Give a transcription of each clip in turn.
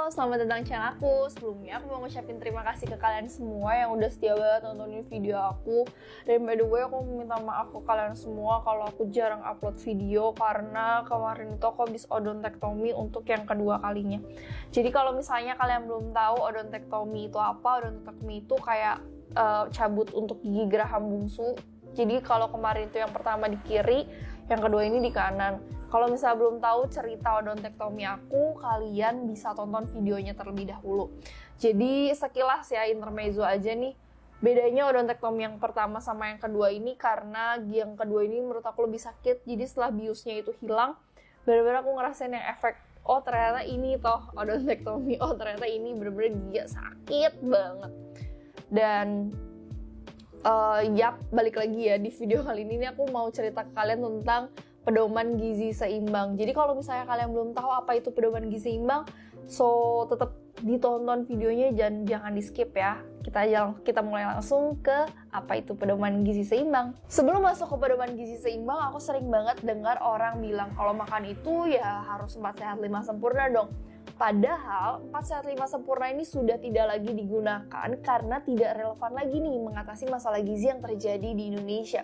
Halo, selamat datang di channel aku. Sebelumnya aku mau ngucapin terima kasih ke kalian semua yang udah setia banget nontonin video aku. Dan by the way, aku minta maaf ke kalian semua kalau aku jarang upload video karena kemarin itu aku habis odontektomi untuk yang kedua kalinya. Jadi kalau misalnya kalian belum tahu odontektomi itu apa, odontektomi itu kayak cabut untuk gigi geraham bungsu. Jadi kalau kemarin itu yang pertama di kiri, yang kedua ini di kanan. Kalau misalnya belum tahu cerita odontektomi aku, kalian bisa tonton videonya terlebih dahulu. Jadi sekilas ya, intermezzo aja nih. Bedanya odontektomi yang pertama sama yang kedua ini karena yang kedua ini menurut aku lebih sakit. Jadi setelah biusnya itu hilang, benar-benar aku ngerasain yang efek, oh ternyata ini toh odontektomi, oh ternyata ini benar-benar dia sakit banget. Dan balik lagi ya, di video kali ini aku mau cerita ke kalian tentang pedoman gizi seimbang. Jadi kalau misalnya kalian belum tahu apa itu pedoman gizi seimbang, so tetap ditonton videonya, jangan di skip ya. Kita mulai langsung ke apa itu pedoman gizi seimbang. Sebelum masuk ke pedoman gizi seimbang, aku sering banget dengar orang bilang kalau makan itu ya harus 4 sehat 5 sempurna dong. Padahal 4 sehat 5 sempurna ini sudah tidak lagi digunakan karena tidak relevan lagi nih mengatasi masalah gizi yang terjadi di Indonesia.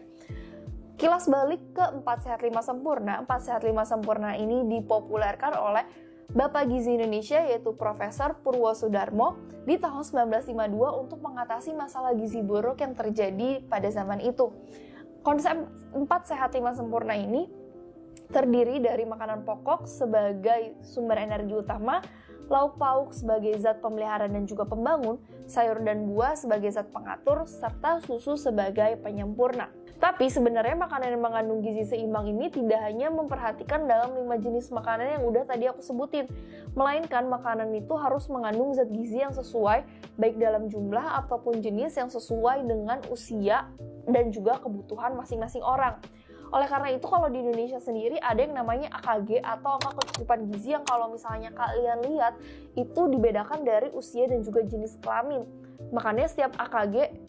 Kilas balik ke 4 sehat 5 sempurna. 4 sehat 5 sempurna ini dipopulerkan oleh Bapak Gizi Indonesia yaitu Profesor Purwosudarmo di tahun 1952 untuk mengatasi masalah gizi buruk yang terjadi pada zaman itu. Konsep 4 sehat 5 sempurna ini terdiri dari makanan pokok sebagai sumber energi utama, lauk pauk sebagai zat pemelihara dan juga pembangun, sayur dan buah sebagai zat pengatur, serta susu sebagai penyempurna. Tapi sebenarnya makanan yang mengandung gizi seimbang ini tidak hanya memperhatikan dalam 5 jenis makanan yang udah tadi aku sebutin, melainkan makanan itu harus mengandung zat gizi yang sesuai, baik dalam jumlah ataupun jenis yang sesuai dengan usia dan juga kebutuhan masing-masing orang. Oleh karena itu kalau di Indonesia sendiri ada yang namanya AKG atau angka kecukupan gizi yang kalau misalnya kalian lihat itu dibedakan dari usia dan juga jenis kelamin. Makanya setiap AKG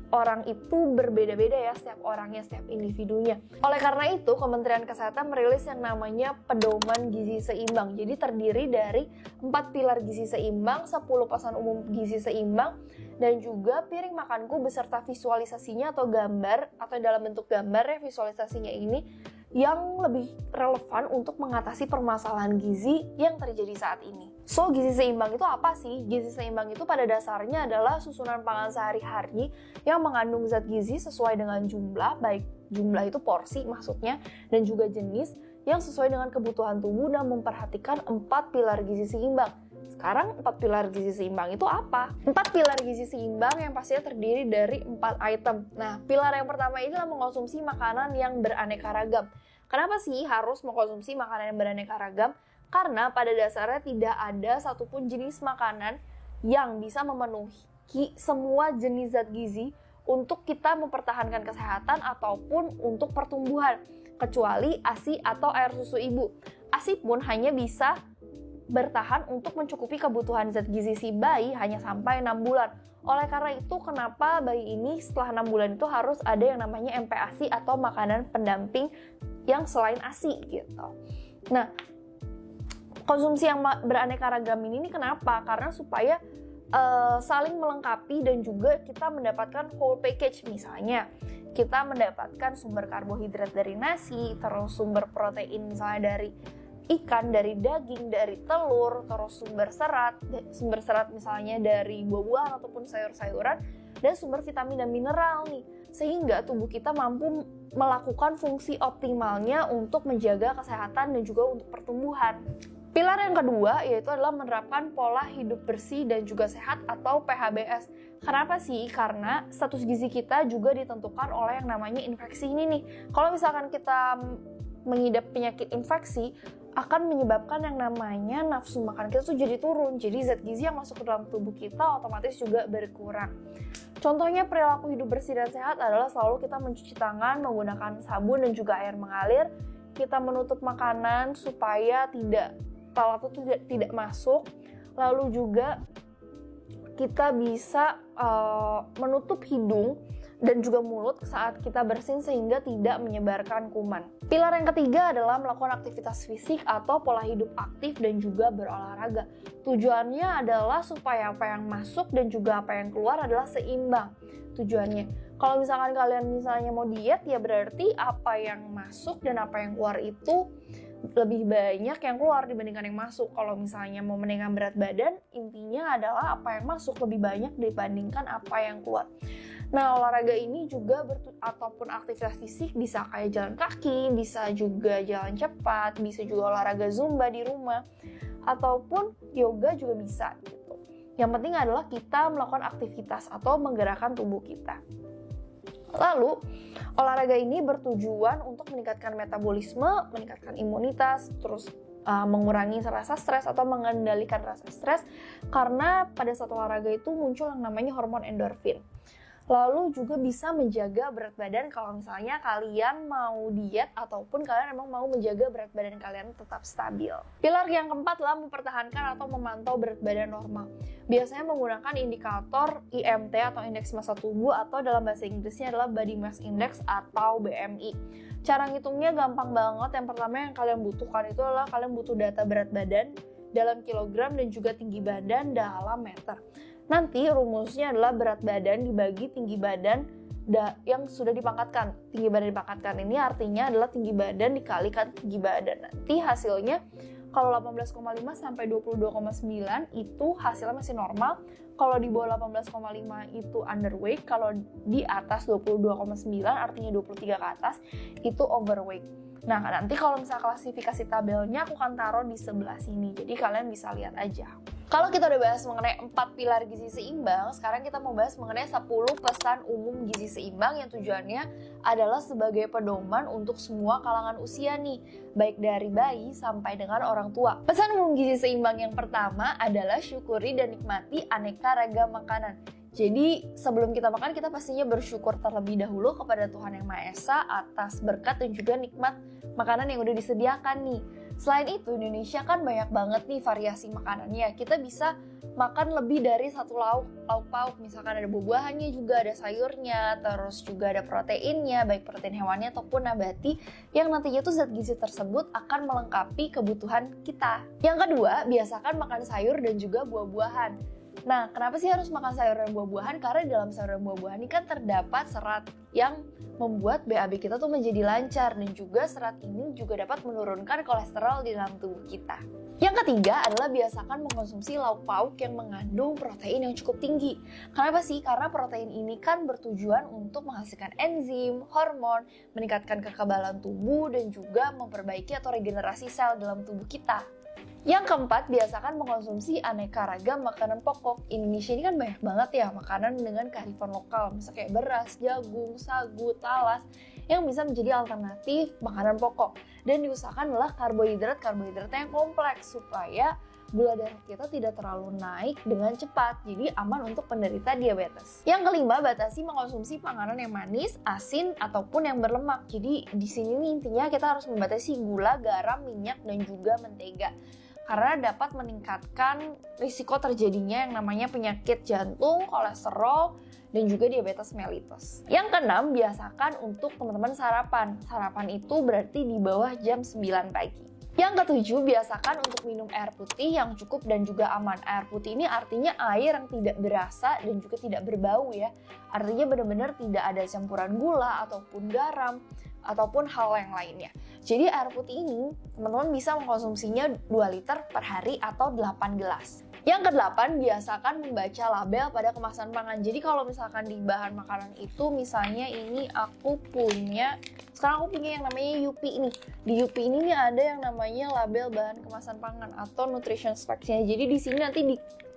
orang itu berbeda-beda ya, setiap orangnya, setiap individunya. Oleh karena itu Kementerian Kesehatan merilis yang namanya pedoman gizi seimbang. Jadi terdiri dari 4 pilar gizi seimbang, 10 pesan umum gizi seimbang, dan juga piring makanku beserta visualisasinya atau gambar, atau dalam bentuk gambar ya visualisasinya ini, yang lebih relevan untuk mengatasi permasalahan gizi yang terjadi saat ini. So, gizi seimbang itu apa sih? Gizi seimbang itu pada dasarnya adalah susunan pangan sehari-hari yang mengandung zat gizi sesuai dengan jumlah, baik jumlah itu porsi maksudnya, dan juga jenis yang sesuai dengan kebutuhan tubuh dan memperhatikan 4 pilar gizi seimbang. Sekarang 4 pilar gizi seimbang itu apa? 4 pilar gizi seimbang yang pastinya terdiri dari 4 item. Nah, pilar yang pertama ini adalah mengkonsumsi makanan yang beraneka ragam. Kenapa sih harus mengkonsumsi makanan yang beraneka ragam? Karena pada dasarnya tidak ada satupun jenis makanan yang bisa memenuhi semua jenis zat gizi untuk kita mempertahankan kesehatan ataupun untuk pertumbuhan, kecuali ASI atau air susu ibu. ASI pun hanya bisa bertahan untuk mencukupi kebutuhan zat gizi si bayi hanya sampai 6 bulan. Oleh karena itu, kenapa bayi ini setelah 6 bulan itu harus ada yang namanya MPASI atau makanan pendamping yang selain ASI gitu. Nah, konsumsi yang beraneka ragam ini kenapa? Karena supaya saling melengkapi dan juga kita mendapatkan whole package. Misalnya, kita mendapatkan sumber karbohidrat dari nasi, terus sumber protein misalnya dari ikan, dari daging, dari telur, terus sumber serat misalnya dari buah-buahan ataupun sayur-sayuran, dan sumber vitamin dan mineral nih, sehingga tubuh kita mampu melakukan fungsi optimalnya untuk menjaga kesehatan dan juga untuk pertumbuhan. Pilar yang kedua yaitu adalah menerapkan pola hidup bersih dan juga sehat atau PHBS. Kenapa sih? Karena status gizi kita juga ditentukan oleh yang namanya infeksi ini nih. Kalau misalkan kita mengidap penyakit infeksi, akan menyebabkan yang namanya nafsu makan kita tuh jadi turun. Jadi zat gizi yang masuk ke dalam tubuh kita otomatis juga berkurang. Contohnya perilaku hidup bersih dan sehat adalah selalu kita mencuci tangan menggunakan sabun dan juga air mengalir. Kita menutup makanan supaya lalat itu tidak masuk. Lalu juga kita bisa menutup hidung dan juga mulut saat kita bersin sehingga tidak menyebarkan kuman. Pilar yang ketiga adalah melakukan aktivitas fisik atau pola hidup aktif dan juga berolahraga. Tujuannya adalah supaya apa yang masuk dan juga apa yang keluar adalah seimbang tujuannya. Kalau misalkan kalian misalnya mau diet, ya berarti apa yang masuk dan apa yang keluar itu lebih banyak yang keluar dibandingkan yang masuk. Kalau misalnya mau menaikkan berat badan, intinya adalah apa yang masuk lebih banyak dibandingkan apa yang keluar. Nah, olahraga ini juga ataupun aktivitas fisik bisa kayak jalan kaki, bisa juga jalan cepat, bisa juga olahraga zumba di rumah, ataupun yoga juga bisa gitu. Yang penting adalah kita melakukan aktivitas atau menggerakkan tubuh kita. Lalu, olahraga ini bertujuan untuk meningkatkan metabolisme, meningkatkan imunitas, terus mengurangi rasa stres atau mengendalikan rasa stres, karena pada saat olahraga itu muncul yang namanya hormon endorfin. Lalu juga bisa menjaga berat badan kalau misalnya kalian mau diet ataupun kalian emang mau menjaga berat badan kalian tetap stabil. Pilar yang keempat adalah mempertahankan atau memantau berat badan normal. Biasanya menggunakan indikator IMT atau indeks massa tubuh, atau dalam bahasa Inggrisnya adalah Body Mass Index atau BMI. Cara ngitungnya gampang banget. Yang pertama yang kalian butuhkan itu adalah kalian butuh data berat badan dalam kilogram dan juga tinggi badan dalam meter. Nanti rumusnya adalah berat badan dibagi tinggi badan yang sudah dipangkatkan. Tinggi badan dipangkatkan ini artinya adalah tinggi badan dikalikan tinggi badan. Nanti hasilnya kalau 18,5 sampai 22,9 itu hasilnya masih normal. Kalau di bawah 18,5 itu underweight. Kalau di atas 22,9 artinya 23 ke atas itu overweight. Nah, nanti kalau misalnya klasifikasi tabelnya aku akan taruh di sebelah sini. Jadi kalian bisa lihat aja. Kalau kita udah bahas mengenai 4 pilar gizi seimbang, sekarang kita mau bahas mengenai 10 pesan umum gizi seimbang yang tujuannya adalah sebagai pedoman untuk semua kalangan usia nih, baik dari bayi sampai dengan orang tua. Pesan umum gizi seimbang yang pertama adalah syukuri dan nikmati aneka ragam makanan. Jadi sebelum kita makan, kita pastinya bersyukur terlebih dahulu kepada Tuhan Yang Maha Esa atas berkat dan juga nikmat makanan yang udah disediakan nih. Selain itu, Indonesia kan banyak banget nih variasi makanannya. Kita bisa makan lebih dari satu lauk pauk. Misalkan ada buah-buahannya juga, ada sayurnya, terus juga ada proteinnya, baik protein hewani ataupun nabati, yang nantinya tuh zat gizi tersebut akan melengkapi kebutuhan kita. Yang kedua, biasakan makan sayur dan juga buah-buahan. Nah, kenapa sih harus makan sayur dan buah-buahan? Karena di dalam sayur dan buah-buahan ini kan terdapat serat yang membuat BAB kita tuh menjadi lancar, dan juga serat ini juga dapat menurunkan kolesterol di dalam tubuh kita. Yang ketiga adalah biasakan mengkonsumsi lauk pauk yang mengandung protein yang cukup tinggi. Kenapa sih? Karena protein ini kan bertujuan untuk menghasilkan enzim, hormon, meningkatkan kekebalan tubuh, dan juga memperbaiki atau regenerasi sel dalam tubuh kita. Yang keempat, biasakan mengkonsumsi aneka ragam makanan pokok. Indonesia ini kan banyak banget ya makanan dengan kearifan lokal, misalnya kayak beras, jagung, sagu, talas, yang bisa menjadi alternatif makanan pokok. Dan diusahakan adalah karbohidratnya yang kompleks supaya gula darah kita tidak terlalu naik dengan cepat, jadi aman untuk penderita diabetes. Yang kelima, batasi mengkonsumsi makanan yang manis, asin, ataupun yang berlemak. Jadi di sini nih intinya kita harus membatasi gula, garam, minyak, dan juga mentega. Karena dapat meningkatkan risiko terjadinya yang namanya penyakit jantung, kolesterol, dan juga diabetes mellitus. Yang keenam, biasakan untuk teman-teman sarapan. Sarapan itu berarti di bawah jam 9 pagi. Yang ketujuh, biasakan untuk minum air putih yang cukup dan juga aman. Air putih ini artinya air yang tidak berasa dan juga tidak berbau ya. Artinya benar-benar tidak ada campuran gula ataupun garam ataupun hal yang lainnya. Jadi air putih ini teman-teman bisa mengkonsumsinya 2 liter per hari atau 8 gelas. Yang kedelapan, biasakan membaca label pada kemasan pangan. Jadi kalau misalkan di bahan makanan itu, misalnya ini sekarang aku punya yang namanya Yupi ini. Di Yupi ini nih ada yang namanya label bahan kemasan pangan atau nutrition facts-nya. Jadi di sini nanti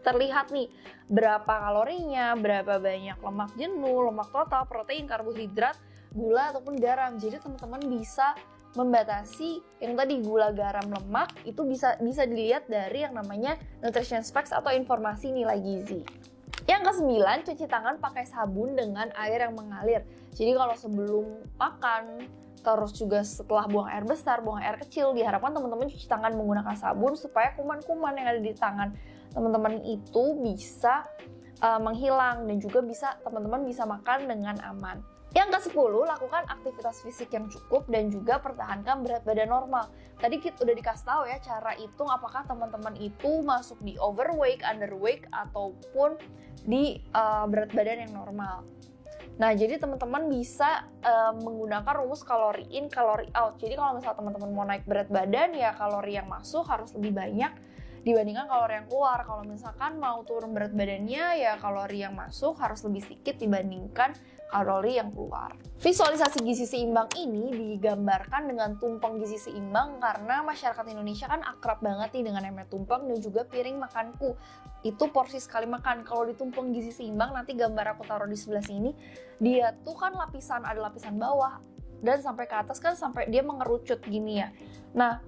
terlihat nih berapa kalorinya, berapa banyak lemak jenuh, lemak total, protein, karbohidrat, gula ataupun garam. Jadi teman-teman bisa membatasi yang tadi gula, garam, lemak itu bisa dilihat dari yang namanya nutrition facts atau informasi nilai gizi. Yang kesembilan, cuci tangan pakai sabun dengan air yang mengalir. Jadi kalau sebelum makan, terus juga setelah buang air besar, buang air kecil, diharapkan teman-teman cuci tangan menggunakan sabun supaya kuman-kuman yang ada di tangan teman-teman itu bisa menghilang, dan juga teman-teman bisa makan dengan aman. Yang ke-10, lakukan aktivitas fisik yang cukup dan juga pertahankan berat badan normal. Tadi kita udah dikasih tahu ya cara hitung apakah teman-teman itu masuk di overweight, underweight, ataupun di berat badan yang normal. Nah, jadi teman-teman bisa menggunakan rumus kalori in, kalori out. Jadi kalau misalnya teman-teman mau naik berat badan, ya kalori yang masuk harus lebih banyak dibandingkan kalori yang keluar. Kalau misalkan mau turun berat badannya, ya kalori yang masuk harus lebih sedikit dibandingkan kalori yang keluar. Visualisasi gizi seimbang ini digambarkan dengan tumpeng gizi seimbang karena masyarakat Indonesia kan akrab banget nih dengan namanya tumpeng dan juga piring makanku. Itu porsi sekali makan. Kalau di tumpeng gizi seimbang, nanti gambar aku taruh di sebelah sini, dia tuh kan ada lapisan bawah dan sampai ke atas kan sampai dia mengerucut gini ya. Nah,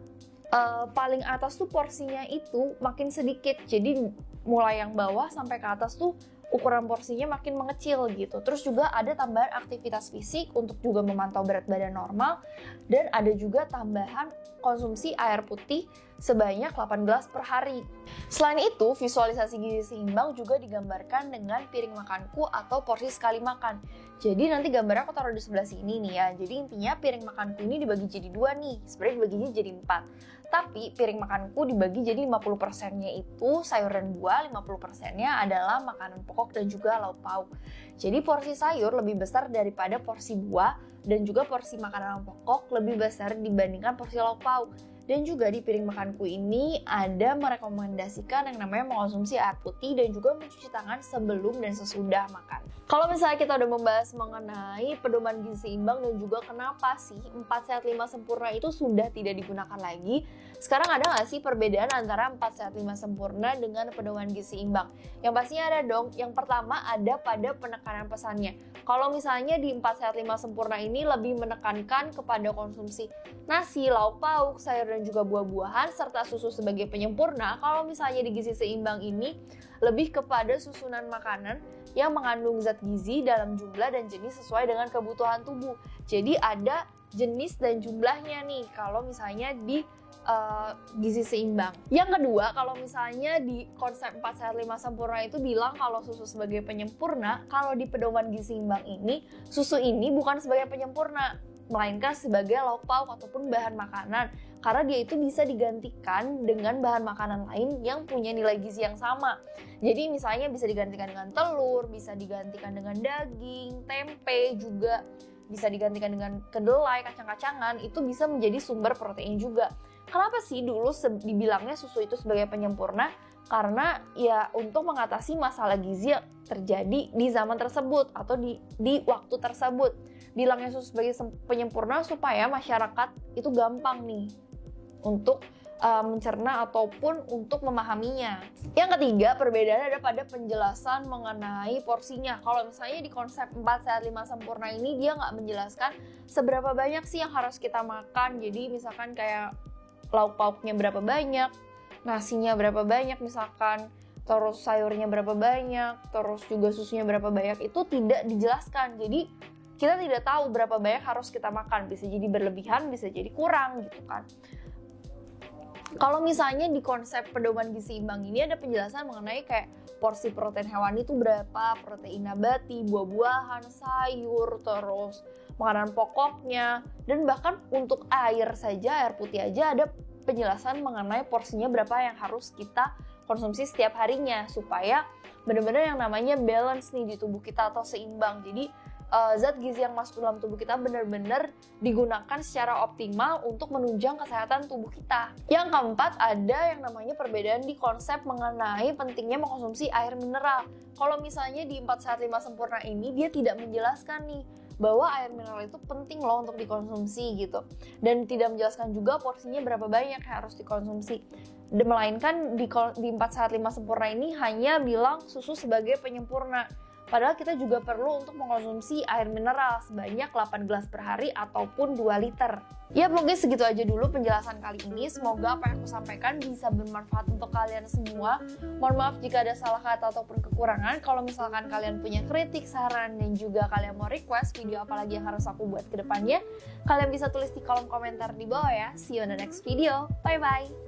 paling atas tuh porsinya itu makin sedikit, jadi mulai yang bawah sampai ke atas tuh ukuran porsinya makin mengecil gitu. Terus juga ada tambahan aktivitas fisik untuk juga memantau berat badan normal, dan ada juga tambahan konsumsi air putih sebanyak 8 gelas per hari. Selain itu, visualisasi gizi seimbang juga digambarkan dengan piring makanku atau porsi sekali makan. Jadi nanti gambarnya aku taruh di sebelah sini nih ya. Jadi intinya piring makanku ini dibagi jadi 2 nih, sebenarnya dibagi jadi 4. Tapi piring makanku dibagi jadi 50%-nya itu sayur dan buah, 50%-nya adalah makanan pokok dan juga lauk pauk. Jadi porsi sayur lebih besar daripada porsi buah, dan juga porsi makanan pokok lebih besar dibandingkan porsi lauk pauk. Dan juga di piring makanku ini ada merekomendasikan yang namanya mengkonsumsi air putih dan juga mencuci tangan sebelum dan sesudah makan. Kalau misalnya kita udah membahas mengenai pedoman gizi seimbang dan juga kenapa sih 4 sehat 5 sempurna itu sudah tidak digunakan lagi, sekarang ada nggak sih perbedaan antara 4 sehat 5 sempurna dengan pedoman gizi seimbang? Yang pastinya ada dong. Yang pertama ada pada penekanan pesannya. Kalau misalnya di 4 sehat 5 sempurna ini lebih menekankan kepada konsumsi nasi, lauk pauk, sayur dan juga buah-buahan, serta susu sebagai penyempurna. Kalau misalnya di gizi seimbang ini lebih kepada susunan makanan yang mengandung zat gizi dalam jumlah dan jenis sesuai dengan kebutuhan tubuh. Jadi ada jenis dan jumlahnya nih kalau misalnya di gizi seimbang. Yang kedua, kalau misalnya di konsep 4 sehat 5 sempurna itu bilang kalau susu sebagai penyempurna, kalau di pedoman gizi seimbang ini, susu ini bukan sebagai penyempurna, melainkan sebagai lauk pauk ataupun bahan makanan, karena dia itu bisa digantikan dengan bahan makanan lain yang punya nilai gizi yang sama. Jadi misalnya bisa digantikan dengan telur, bisa digantikan dengan daging, tempe, juga bisa digantikan dengan kedelai, kacang-kacangan, itu bisa menjadi sumber protein juga. Kenapa sih dulu dibilangnya susu itu sebagai penyempurna? Karena ya untuk mengatasi masalah gizi yang terjadi di zaman tersebut atau di waktu tersebut. Bilangnya susu sebagai penyempurna supaya masyarakat itu gampang nih untuk mencerna ataupun untuk memahaminya. Yang ketiga, perbedaan ada pada penjelasan mengenai porsinya. Kalau misalnya di konsep 4 sehat 5 sempurna ini dia nggak menjelaskan seberapa banyak sih yang harus kita makan. Jadi misalkan kayak lauk pauknya berapa banyak, nasinya berapa banyak misalkan, terus sayurnya berapa banyak, terus juga susunya berapa banyak, itu tidak dijelaskan. Jadi kita tidak tahu berapa banyak harus kita makan, bisa jadi berlebihan, bisa jadi kurang gitu kan. Kalau misalnya di konsep pedoman gizi seimbang ini ada penjelasan mengenai kayak porsi protein hewani itu berapa, protein nabati, buah-buahan, sayur, terus makanan pokoknya, dan bahkan untuk air saja, air putih aja ada penjelasan mengenai porsinya berapa yang harus kita konsumsi setiap harinya supaya benar-benar yang namanya balance nih di tubuh kita atau seimbang. Jadi zat gizi yang masuk dalam tubuh kita benar-benar digunakan secara optimal untuk menunjang kesehatan tubuh kita. Yang keempat, ada yang namanya perbedaan di konsep mengenai pentingnya mengkonsumsi air mineral. Kalau misalnya di 4 sehat 5 sempurna ini dia tidak menjelaskan nih bahwa air mineral itu penting loh untuk dikonsumsi gitu, dan tidak menjelaskan juga porsinya berapa banyak yang harus dikonsumsi. Melainkan di 4 sehat 5 sempurna ini hanya bilang susu sebagai penyempurna. Padahal kita juga perlu untuk mengkonsumsi air mineral sebanyak 8 gelas per hari ataupun 2 liter. Ya mungkin segitu aja dulu penjelasan kali ini. Semoga apa yang aku sampaikan bisa bermanfaat untuk kalian semua. Mohon maaf jika ada salah kata ataupun kekurangan. Kalau misalkan kalian punya kritik, saran, dan juga kalian mau request video apa lagi yang harus aku buat ke depannya, kalian bisa tulis di kolom komentar di bawah ya. See you on the next video. Bye-bye.